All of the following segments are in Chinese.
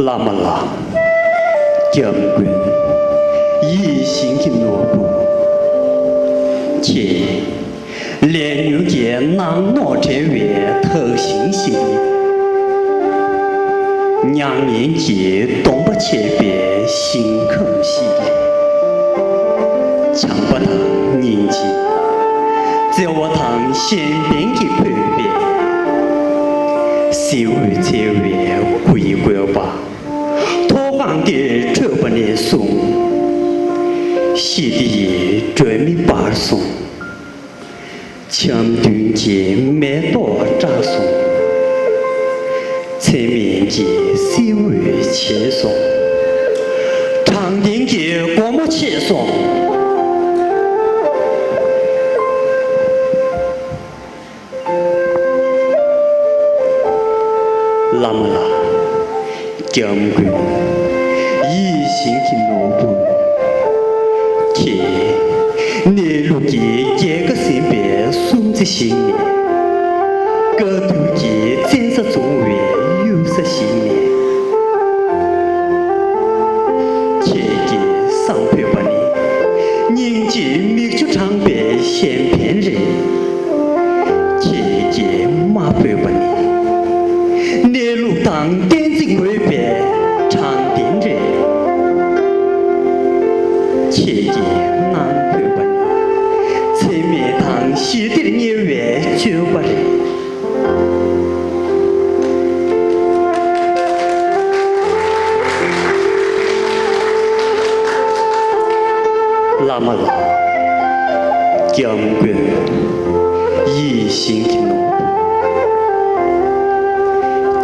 那么啦，将军一心的萝卜，且连女界南诺这月特心系娘年节东北切别心口系强不当年纪，只要我当先边的判别，小月这月归归吧。托邦的这不年送，西的追米八送，强军节没多扎送，前面节小月切送，长定节国母切送，那么啦。将军一心的萝卜，且你如今这个身边送着新年，各度节真是中原有是新年，且节上辈把你年纪密就长别先骗人，且节马辈把你你路当点子归别长定人，切记南北不离，前面当西的年月就不离。那么啦，将军一心的农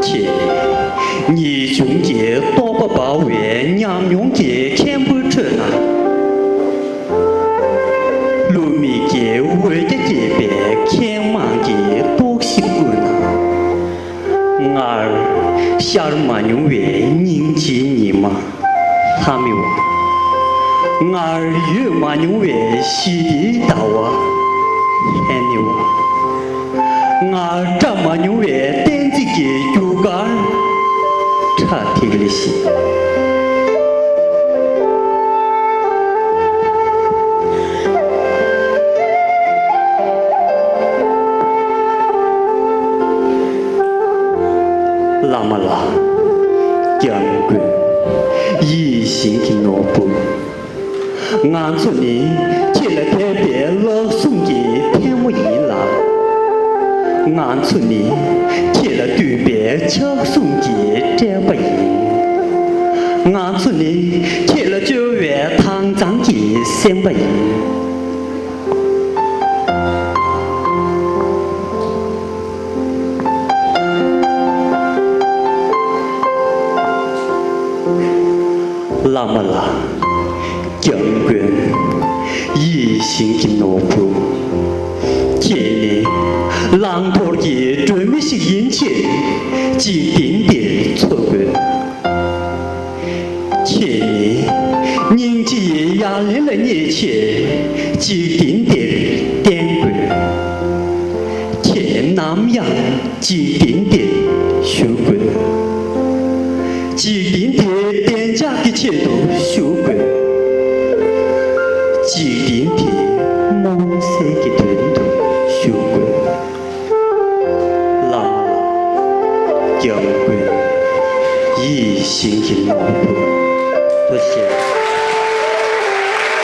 且你兄弟多个保卫娘用节全部出来，路米节为的节别千万节多习惯啊，而下尔马用为宁吉尼嘛，他们话，而越马用为西地道啊，看你话，而这马用为电子节有个。差挺的些，那么啦，将军一心的萝卜，俺说你起来特别老送给天我一啦。俺村里贴了对别敲送节这不赢，俺村里贴了9月唐张节3不赢。那么啦，将军一心的萝卜。今年狼头的准备是引起既定的错过，前年年纪压力了年前既定的典规，前南洋既定的修规，既定的店家的制度修规，既定的梦想的团队。修规，那么将军一心的劳碌。